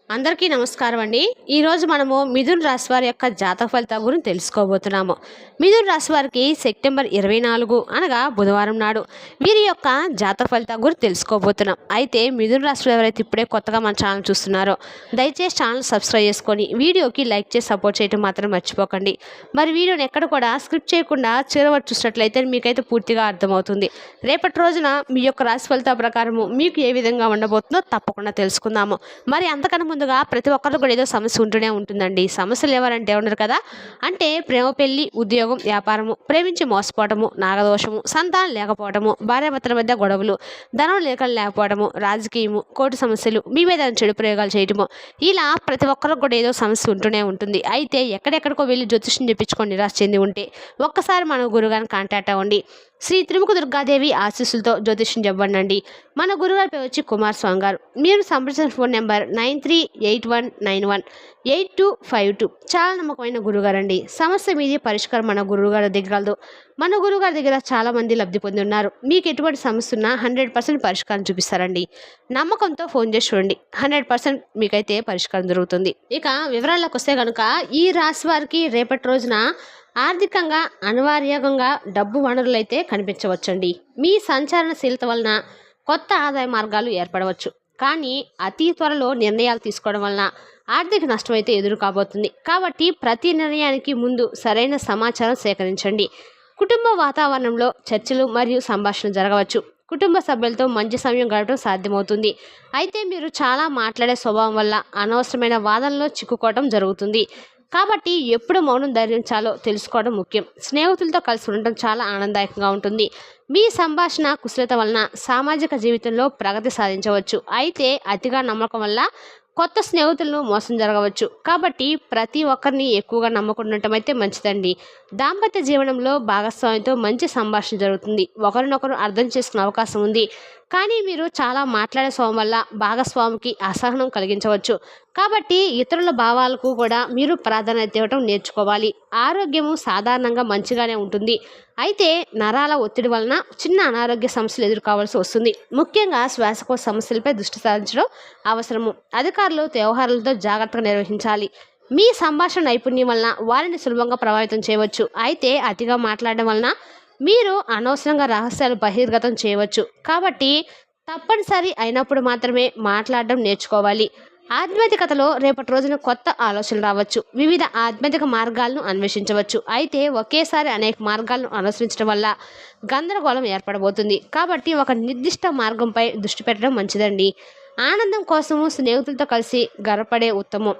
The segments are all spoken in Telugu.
అందరికీ నమస్కారం అండి. ఈరోజు మనము మిథున్ రాశి వారి యొక్క జాతక ఫలితాల గురించి తెలుసుకోబోతున్నాము. మిథున్ రాశి వారికి సెప్టెంబర్ 24 అనగా బుధవారం నాడు వీరి యొక్క జాతక ఫలితాల గురించి తెలుసుకోబోతున్నాం. అయితే మిథున్ రాశిలో ఎవరైతే ఇప్పుడే కొత్తగా మన ఛానల్ చూస్తున్నారో దయచేసి ఛానల్ సబ్స్క్రైబ్ చేసుకొని వీడియోకి లైక్ చేసి సపోర్ట్ చేయడం మాత్రం మర్చిపోకండి. మరి వీడియోని ఎక్కడ కూడా స్క్రిప్ట్ చేయకుండా చివరి చూసినట్లయితే మీకైతే పూర్తిగా అర్థమవుతుంది. రేపటి రోజున మీ యొక్క రాశి ఫలితాల ప్రకారము మీకు ఏ విధంగా ఉండబోతుందో తప్పకుండా తెలుసుకుందాము. మరి అంతకన్నా ముందుగా ప్రతి ఒక్కరు కూడా ఏదో సమస్య ఉంటూనే ఉంటుందండి. సమస్యలు ఎవరంటే ఉన్నారు కదా, అంటే ప్రేమ, పెళ్లి, ఉద్యోగం, వ్యాపారము, ప్రేమించి మోసపోవటము, నాగదోషము, సంతానం లేకపోవటము, భార్యాభర్తల మధ్య గొడవలు, ధనం లేకపోవడము, రాజకీయము, కోర్టు సమస్యలు, మీ మీద చెడు ప్రయోగాలు చేయటము, ఇలా ప్రతి ఒక్కరికి కూడా ఏదో సమస్య ఉంటూనే ఉంటుంది. అయితే ఎక్కడెక్కడికో వెళ్ళి జ్యోతిష్యం చెప్పించుకొని నిరాశ చెంది ఉంటే ఒక్కసారి మన గురుగారిని కాంటాక్ట్ అవ్వండి. శ్రీ త్రిముఖ దుర్గాదేవి ఆశీస్సులతో జ్యోతిష్యం చెప్పండి. మన గురుగారి పేరు వచ్చి కుమార్ స్వామి గారు. మీరు సంప్రదించిన ఫోన్ నెంబర్ 9381918252. చాలా నమ్మకమైన గురుగారు అండి. సమస్య మీది పరిష్కారం మన గురువుగారి దగ్గర కలదు. మన గురువుగారి దగ్గర చాలా మంది లబ్ధి పొంది ఉన్నారు. మీకు ఎటువంటి సమస్య ఉన్నా 100% పరిష్కారం చూపిస్తారండి. నమ్మకంతో ఫోన్ చేసి చూడండి, 100% మీకైతే పరిష్కారం దొరుకుతుంది. ఇక వివరాల్లోకి వస్తే కనుక ఈ రాశి వారికి రేపటి రోజున ఆర్థికంగా అనివార్యంగా డబ్బు వనరులు అయితే కనిపించవచ్చండి. మీ సంచరణశీలత వలన కొత్త ఆదాయ మార్గాలు ఏర్పడవచ్చు. కానీ అతి త్వరలో నిర్ణయాలు తీసుకోవడం వలన ఆర్థిక నష్టం అయితే ఎదురు కాబోతుంది. కాబట్టి ప్రతి నిర్ణయానికి ముందు సరైన సమాచారం సేకరించండి. కుటుంబ వాతావరణంలో చర్చలు మరియు సంభాషణ జరగవచ్చు. కుటుంబ సభ్యులతో మంచి సమయం గడపడం సాధ్యమవుతుంది. అయితే మీరు చాలా మాట్లాడే స్వభావం వల్ల అనవసరమైన వాదనలో చిక్కుకోవడం జరుగుతుంది. కాబట్టి ఎప్పుడు మౌనం ధరించాలో తెలుసుకోవడం ముఖ్యం. స్నేహితులతో కలిసి ఉండటం చాలా ఆనందదాయకంగా ఉంటుంది. మీ సంభాషణ కుశలత వలన సామాజిక జీవితంలో ప్రగతి సాధించవచ్చు. అయితే అతిగా నమ్మకం వల్ల కొత్త స్నేహితులను మోసం జరగవచ్చు. కాబట్టి ప్రతి ఒక్కరిని ఎక్కువగా నమ్మకుండటం అయితే మంచిదండి. దాంపత్య జీవనంలో భాగస్వామితో మంచి సంభాషణ జరుగుతుంది. ఒకరినొకరు అర్థం చేసుకునే అవకాశం ఉంది. కానీ మీరు చాలా మాట్లాడే స్వభావం వల్ల భాగస్వామికి అసహనం కలిగించవచ్చు. కాబట్టి ఇతరుల భావాలకు కూడా మీరు ప్రాధాన్యత ఇవ్వడం నేర్చుకోవాలి. ఆరోగ్యము సాధారణంగా మంచిగానే ఉంటుంది. అయితే నరాల ఒత్తిడి వలన చిన్న అనారోగ్య సమస్యలు ఎదుర్కోవాల్సి వస్తుంది. ముఖ్యంగా శ్వాసకోశ సమస్యలపై దృష్టి సారించడం అవసరము. అధికారులు వ్యవహారాలతో జాగ్రత్తగా నిర్వహించాలి. మీ సంభాషణ నైపుణ్యం వలన వారిని సులభంగా ప్రభావితం చేయవచ్చు. అయితే అతిగా మాట్లాడడం వలన మీరు అనవసరంగా రహస్యాలు బహిర్గతం చేయవచ్చు. కాబట్టి తప్పనిసరి అయినప్పుడు మాత్రమే మాట్లాడడం నేర్చుకోవాలి. ఆధ్యాత్మికతలో రేపటి రోజున కొత్త ఆలోచనలు రావచ్చు. వివిధ ఆధ్యాత్మిక మార్గాలను అన్వేషించవచ్చు. అయితే ఒకేసారి అనేక మార్గాలను అనుసరించడం వల్ల గందరగోళం ఏర్పడబోతుంది. కాబట్టి ఒక నిర్దిష్ట మార్గంపై దృష్టి పెట్టడం మంచిదండి. ఆనందం కోసము స్నేహితులతో కలిసి గర్వపడే ఉత్తమం.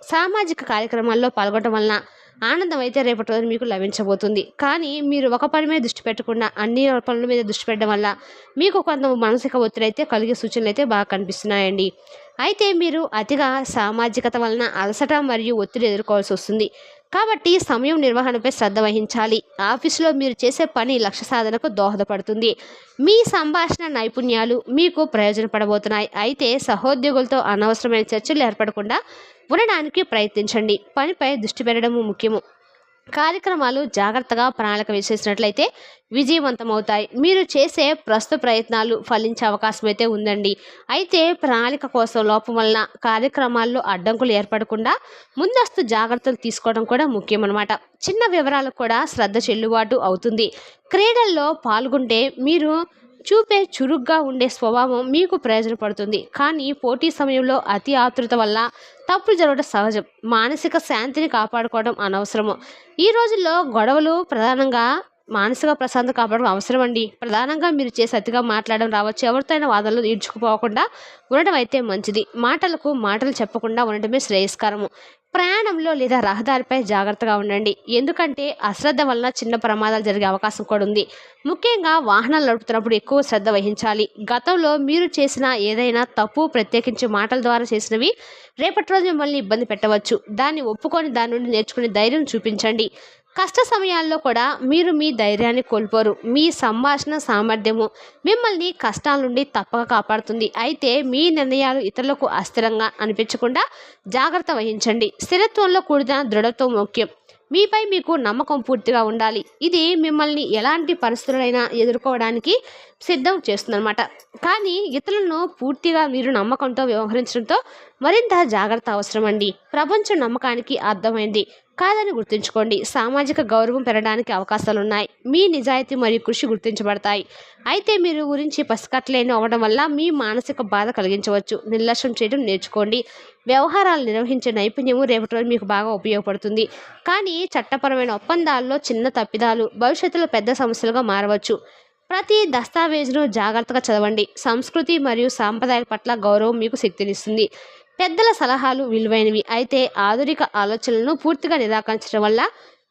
సామాజిక కార్యక్రమాల్లో పాల్గొనడం వలన ఆనందం అయితే రేపటి రోజు మీకు లభించబోతుంది. కానీ మీరు ఒక పని మీద దృష్టి పెట్టకుండా అన్ని పనుల మీద దృష్టి పెట్టడం వల్ల మీకు కొంత మానసిక ఒత్తిడి అయితే కలిగే సూచనలు అయితే బాగా కనిపిస్తున్నాయండి. అయితే మీరు అతిగా సామాజికత వలన అలసట మరియు ఒత్తిడి ఎదుర్కోవాల్సి వస్తుంది. కాబట్టి సమయం నిర్వహణపై శ్రద్ధ వహించాలి. ఆఫీసులో మీరు చేసే పని లక్ష్య సాధనకు దోహదపడుతుంది. మీ సంభాషణ నైపుణ్యాలు మీకు ప్రయోజనపడబోతున్నాయి. అయితే సహోద్యోగులతో అనవసరమైన చర్చలు ఏర్పడకుండా ఉండడానికి ప్రయత్నించండి. పనిపై దృష్టి పెట్టడము ముఖ్యము. కార్యక్రమాలు జాగ్రత్తగా ప్రణాళిక వేసేసినట్లయితే విజయవంతమవుతాయి. మీరు చేసే ప్రస్తుత ప్రయత్నాలు ఫలించే అవకాశం అయితే ఉందండి. అయితే ప్రణాళిక కోసం లోపం వలన కార్యక్రమాల్లో అడ్డంకులు ఏర్పడకుండా ముందస్తు జాగ్రత్తలు తీసుకోవడం కూడా ముఖ్యం అన్నమాట. చిన్న వివరాలకు కూడా శ్రద్ధ చెల్లుబాటు అవుతుంది. క్రీడల్లో పాల్గొంటే మీరు చూపే చురుగ్గా ఉండే స్వభావం మీకు ప్రయోజనపడుతుంది. కానీ పోటీ సమయంలో అతి ఆతృత వల్ల తప్పులు జరగడం సహజం. మానసిక శాంతిని కాపాడుకోవడం అనవసరము. ఈ రోజుల్లో గొడవలు ప్రధానంగా మానసిక ప్రశాంతత కాపాడడం అవసరం అండి. ప్రధానంగా మీరు చేసి అతిగా మాట్లాడడం రావచ్చు. ఎవరితోనైనా వాదనలు ఈడ్చుకుపోకుండా ఉండడం అయితే మంచిది. మాటలకు మాటలు చెప్పకుండా ఉండటమే శ్రేయస్కరము. ప్రయాణంలో లేదా రహదారిపై జాగ్రత్తగా ఉండండి. ఎందుకంటే అశ్రద్ధ వలన చిన్న ప్రమాదాలు జరిగే అవకాశం కూడా ఉంది. ముఖ్యంగా వాహనాలు నడుపుతున్నప్పుడు ఎక్కువ శ్రద్ధ వహించాలి. గతంలో మీరు చేసిన ఏదైనా తప్పు, ప్రత్యేకించి మాటల ద్వారా చేసినవి రేపటి రోజు మిమ్మల్ని ఇబ్బంది పెట్టవచ్చు. దాన్ని ఒప్పుకొని దాని నుండి నేర్చుకునే ధైర్యం చూపించండి. కష్ట సమయాల్లో కూడా మీరు మీ ధైర్యాన్ని కోల్పోరు. మీ సంభాషణ సామర్థ్యము మిమ్మల్ని కష్టాల నుండి తప్పక కాపాడుతుంది. అయితే మీ నిర్ణయాలు ఇతరులకు అస్థిరంగా అనిపించకుండా జాగ్రత్త వహించండి. స్థిరత్వంలో కూడిన దృఢత్వం ముఖ్యం. మీపై మీకు నమ్మకం పూర్తిగా ఉండాలి. ఇది మిమ్మల్ని ఎలాంటి పరిస్థితులైనా ఎదుర్కోవడానికి సిద్ధం చేస్తుందన్నమాట. కానీ ఇతరులను పూర్తిగా మీరు నమ్మకంతో వ్యవహరించడంతో మరింత జాగ్రత్త అవసరం అండి. ప్రపంచం నమ్మకానికి అర్థమైంది కాదని గుర్తుంచుకోండి. సామాజిక గౌరవం పెరగడానికి అవకాశాలున్నాయి. మీ నిజాయితీ మరియు కృషి గుర్తించబడతాయి. అయితే మీరు గురించి పసికట్టలేని అవ్వడం వల్ల మీ మానసిక బాధ కలిగించవచ్చు. నిర్లక్ష్యం చేయడం నేర్చుకోండి. వ్యవహారాలు నిర్వహించే నైపుణ్యము రేపటి రోజు మీకు బాగా ఉపయోగపడుతుంది. కానీ చట్టపరమైన ఒప్పందాల్లో చిన్న తప్పిదాలు భవిష్యత్తులో పెద్ద సమస్యలుగా మారవచ్చు. ప్రతి దస్తావేజును జాగ్రత్తగా చదవండి. సంస్కృతి మరియు సాంప్రదాయాల పట్ల గౌరవం మీకు శక్తినిస్తుంది. పెద్దల సలహాలు విలువైనవి. అయితే ఆధునిక ఆలోచనలను పూర్తిగా నిరాకరించడం వల్ల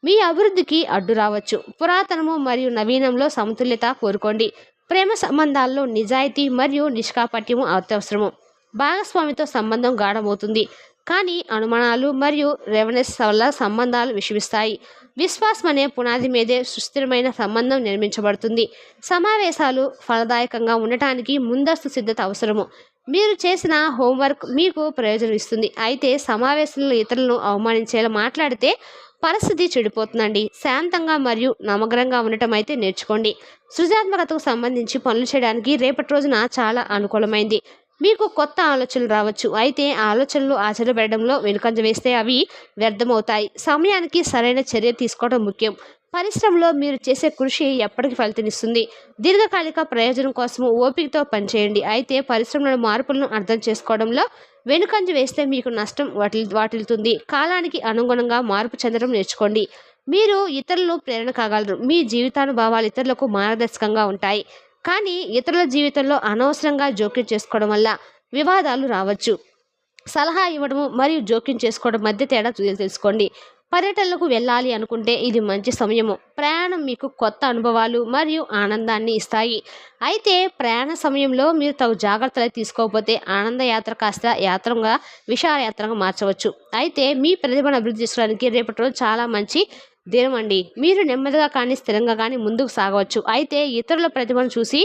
మీ అభివృద్ధికి అడ్డు రావచ్చు. పురాతనము మరియు నవీనంలో సమతుల్యత కోరుకోండి. ప్రేమ సంబంధాల్లో నిజాయితీ మరియు నిష్కాపట్యము అత్యవసరము. భాగస్వామితో సంబంధం గాఢమవుతుంది, కానీ అనుమానాలు మరియు రెవెనెస్ వల్ల సంబంధాలు విషమిస్తాయి. విశ్వాసం అనే పునాది మీదే సుస్థిరమైన సంబంధం నిర్మించబడుతుంది. సమావేశాలు ఫలదాయకంగా ఉండటానికి ముందస్తు సిద్ధత అవసరము. మీరు చేసిన హోంవర్క్ మీకు ప్రయోజనం ఇస్తుంది. అయితే సమావేశంలో ఇతరులను అవమానించేలా మాట్లాడితే పరిస్థితి చెడిపోతుందండి. శాంతంగా మరియు నమ్మకంగా ఉండటం అయితే నేర్చుకోండి. సృజనాత్మకతకు సంబంధించి పనులు చేయడానికి రేపటి రోజున చాలా అనుకూలమైంది. మీకు కొత్త ఆలోచనలు రావచ్చు. అయితే ఆలోచనలు ఆచరణపెట్టడంలో వెనుకంజ వేస్తే అవి వ్యర్థమవుతాయి. సమయానికి సరైన చర్య తీసుకోవడం ముఖ్యం. పరిశ్రమలో మీరు చేసే కృషి ఎప్పటికీ ఫలితమిస్తుంది. దీర్ఘకాలిక ప్రయోజనం కోసం ఓపికతో పనిచేయండి. అయితే పరిశ్రమల మార్పులను అర్థం చేసుకోవడంలో వెనుకంజ వేస్తే మీకు నష్టం వాటిల్తుంది. కాలానికి అనుగుణంగా మార్పు చెందడం నేర్చుకోండి. మీరు ఇతరులు ప్రేరణ కాగలరు. మీ జీవితానుభవాలు ఇతరులకు మార్గదర్శకంగా ఉంటాయి. కానీ ఇతరుల జీవితంలో అనవసరంగా జోక్యం చేసుకోవడం వల్ల వివాదాలు రావచ్చు. సలహా ఇవ్వడము మరియు జోక్యం చేసుకోవడం మధ్య తేడా తెలుసుకోండి. పర్యటనలకు వెళ్ళాలి అనుకుంటే ఇది మంచి సమయము. ప్రయాణం మీకు కొత్త అనుభవాలు మరియు ఆనందాన్ని ఇస్తాయి. అయితే ప్రయాణ సమయంలో మీరు తగు జాగ్రత్తలు తీసుకోకపోతే ఆనంద యాత్ర కాస్త విషాదయాత్రగా మార్చవచ్చు. అయితే మీ ప్రతిభను అభివృద్ధి చేసుకోవడానికి రేపటి రోజు చాలా మంచి దినం అండి. మీరు నెమ్మదిగా కానీ స్థిరంగా కానీ ముందుకు సాగవచ్చు. అయితే ఇతరుల ప్రతిభను చూసి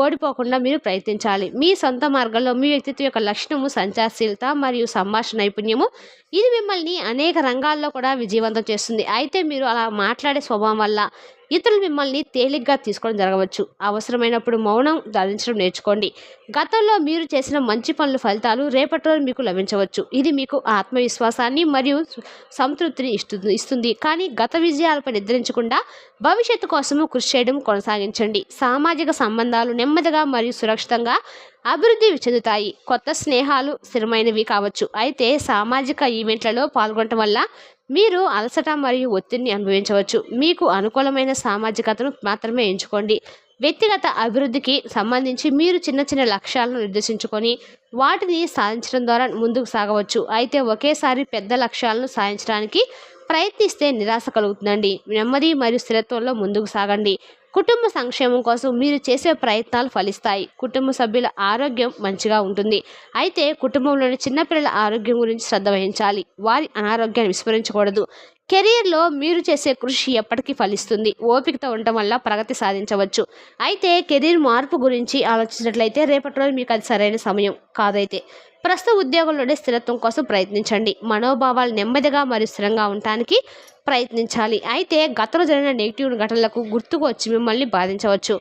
ఓడిపోకుండా మీరు ప్రయత్నించాలి. మీ సొంత మార్గంలో మీ వ్యక్తిత్వం యొక్క లక్షణము సంచారశీలత మరియు సంభాషణ నైపుణ్యము ఇది మిమ్మల్ని అనేక రంగాల్లో కూడా విజయవంతం చేస్తుంది. అయితే మీరు అలా మాట్లాడే స్వభావం వల్ల ఇతరులు మిమ్మల్ని తేలిగ్గా తీసుకోవడం జరగవచ్చు. అవసరమైనప్పుడు మౌనం ధరించడం నేర్చుకోండి. గతంలో మీరు చేసిన మంచి పనుల ఫలితాలు రేపటి రోజు మీకు లభించవచ్చు. ఇది మీకు ఆత్మవిశ్వాసాన్ని మరియు సంతృప్తిని ఇస్తుంది. కానీ గత విజయాలపై నిద్రించకుండా భవిష్యత్తు కోసము కృషి చేయడం కొనసాగించండి. సామాజిక సంబంధాలు నెమ్మదిగా మరియు సురక్షితంగా అభివృద్ధి చెందుతాయి. కొత్త స్నేహాలు స్థిరమైనవి కావచ్చు. అయితే సామాజిక ఈవెంట్లలో పాల్గొనడం వల్ల మీరు అలసట మరియు ఒత్తిడిని అనుభవించవచ్చు. మీకు అనుకూలమైన సామాజికతను మాత్రమే ఎంచుకోండి. వ్యక్తిగత అభివృద్ధికి సంబంధించి మీరు చిన్న చిన్న లక్ష్యాలను నిర్దేశించుకొని వాటిని సాధించడం ద్వారా ముందుకు సాగవచ్చు. అయితే ఒకేసారి పెద్ద లక్ష్యాలను సాధించడానికి ప్రయత్నిస్తే నిరాశ కలుగుతుందండి. నెమ్మది మరియు స్థిరత్వంలో ముందుకు సాగండి. కుటుంబ సంక్షేమం కోసం మీరు చేసే ప్రయత్నాలు ఫలిస్తాయి. కుటుంబ సభ్యుల ఆరోగ్యం మంచిగా ఉంటుంది. అయితే కుటుంబంలోని చిన్నపిల్లల ఆరోగ్యం గురించి శ్రద్ధ వహించాలి. వారి అనారోగ్యాన్ని విస్మరించకూడదు. కెరీర్లో మీరు చేసే కృషి ఎప్పటికీ ఫలిస్తుంది. ఓపికతో ఉండటం వల్ల ప్రగతి సాధించవచ్చు. అయితే కెరీర్ మార్పు గురించి ఆలోచించినట్లయితే రేపటి రోజు మీకు అది సరైన సమయం కాదైతే ప్రస్తుత ఉద్యోగంలోనే స్థిరత్వం కోసం ప్రయత్నించండి. మనోభావాలు నెమ్మదిగా మరియు స్థిరంగా ఉండటానికి ప్రయత్నించాలి. అయితే గతంలో జరిగిన నెగిటివ్ ఘటనలకు గుర్తుకు వచ్చి మిమ్మల్ని బాధించవచ్చు.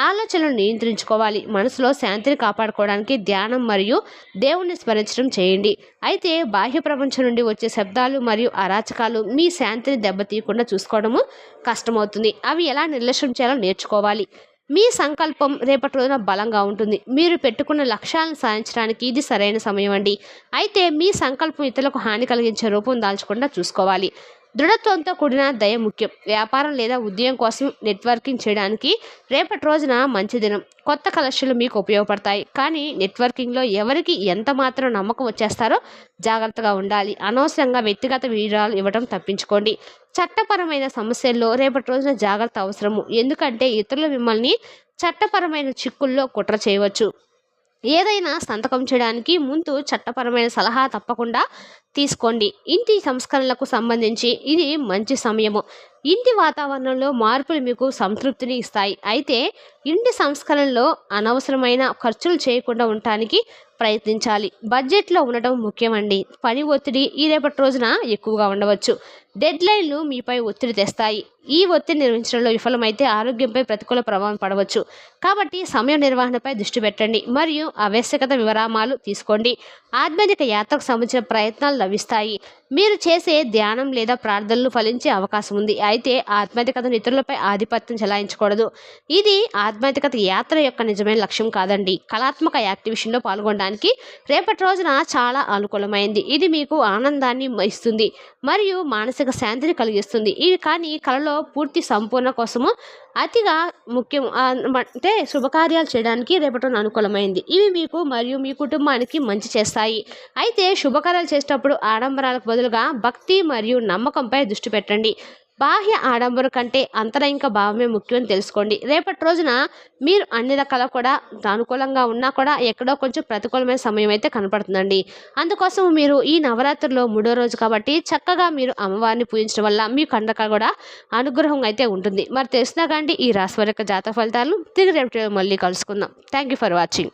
ఆలోచనలను నియంత్రించుకోవాలి. మనసులో శాంతిని కాపాడుకోవడానికి ధ్యానం మరియు దేవుణ్ణి స్మరించడం చేయండి. అయితే బాహ్య ప్రపంచం నుండి వచ్చే శబ్దాలు మరియు అరాచకాలు మీ శాంతిని దెబ్బతీయకుండా చూసుకోవడము కష్టమవుతుంది. అవి ఎలా నిర్లక్ష్యం చేయాలో నేర్చుకోవాలి. మీ సంకల్పం రేపటి రోజున బలంగా ఉంటుంది. మీరు పెట్టుకున్న లక్ష్యాలను సాధించడానికి ఇది సరైన సమయం అండి. అయితే మీ సంకల్పం ఇతరులకు హాని కలిగించే రూపం దాల్చకుండా చూసుకోవాలి. దృఢత్వంతో కూడిన దయ ముఖ్యం. వ్యాపారం లేదా ఉద్యోగం కోసం నెట్వర్కింగ్ చేయడానికి రేపటి రోజున మంచి దినం. కొత్త కలెక్షన్లు మీకు ఉపయోగపడతాయి. కానీ నెట్వర్కింగ్లో ఎవరికి ఎంత మాత్రం నమ్మకం వచ్చేస్తారో జాగ్రత్తగా ఉండాలి. అనవసరంగా వ్యక్తిగత వివరాలు ఇవ్వడం తప్పించుకోండి. చట్టపరమైన సమస్యల్లో రేపటి రోజున జాగ్రత్త అవసరము. ఎందుకంటే ఇతరులు మిమ్మల్ని చట్టపరమైన చిక్కుల్లో కుట్ర చేయవచ్చు. ఏదైనా సంతకం చేయడానికి ముందు చట్టపరమైన సలహా తప్పకుండా తీసుకోండి. ఇంటి సంస్కరణలకు సంబంధించి ఇది మంచి సమయము. ఇంటి వాతావరణంలో మార్పులు మీకు సంతృప్తిని ఇస్తాయి. అయితే ఇంటి సంస్కరణలో అనవసరమైన ఖర్చులు చేయకుండా ఉండటానికి ప్రయత్నించాలి. బడ్జెట్లో ఉండటం ముఖ్యమండి. పని ఒత్తిడి ఈ రేపటి రోజున ఎక్కువగా ఉండవచ్చు. డెడ్లైన్లు మీపై ఒత్తిడి తెస్తాయి. ఈ ఒత్తిడి నిర్వహించడంలో విఫలమైతే ఆరోగ్యంపై ప్రతికూల ప్రభావం పడవచ్చు. కాబట్టి సమయ నిర్వహణపై దృష్టి పెట్టండి మరియు ఆవశ్యకత విరామాలు తీసుకోండి. ఆధ్యాత్మిక యాత్రకు సంబంధించిన ప్రయత్నాలు లభిస్తాయి. మీరు చేసే ధ్యానం లేదా ప్రార్థనలు ఫలించే అవకాశం ఉంది. అయితే ఆధ్యాత్మికతను ఇతరులపై ఆధిపత్యం చెలాయించకూడదు. ఇది ఆధ్యాత్మికత యాత్ర యొక్క నిజమైన లక్ష్యం కాదండి. కళాత్మక యాక్టివిటీలో పాల్గొనడానికి రేపటి రోజున చాలా అనుకూలమైంది. ఇది మీకు ఆనందాన్ని ఇస్తుంది మరియు మానసిక శాంతిని కలిగిస్తుంది. ఇవి కానీ కళలో పూర్తి సంపూర్ణ కోసము అతిగా ముఖ్యం అంటే శుభకార్యాలు చేయడానికి రేపటి రోజున అనుకూలమైంది. ఇవి మీకు మరియు మీ కుటుంబానికి మంచి చేస్తాయి. అయితే శుభకార్యాలు చేసేటప్పుడు ఆడంబరాలకు బదులుగా భక్తి మరియు నమ్మకంపై దృష్టి పెట్టండి. బాహ్య ఆడంబరం కంటే అంతరంగిక భావమే ముఖ్యం తెలుసుకోండి. రేపటి రోజున మీరు అన్ని రకాల కూడా అనుకూలంగా ఉన్నా కూడా ఎక్కడో కొంచెం ప్రతికూలమైన సమయం అయితే కనపడుతుందండి. అందుకోసం మీరు ఈ నవరాత్రిలో 3వ రోజు కాబట్టి చక్కగా మీరు అమ్మవారిని పూజించడం వల్ల మీకు అండగా కూడా అనుగ్రహం అయితే ఉంటుంది. మరి తెలిసినా కానీ ఈ రాశి వారి యొక్క జాతక ఫలితాలను తిరిగి రేపు మళ్ళీ కలుసుకుందాం. Thank you for watching.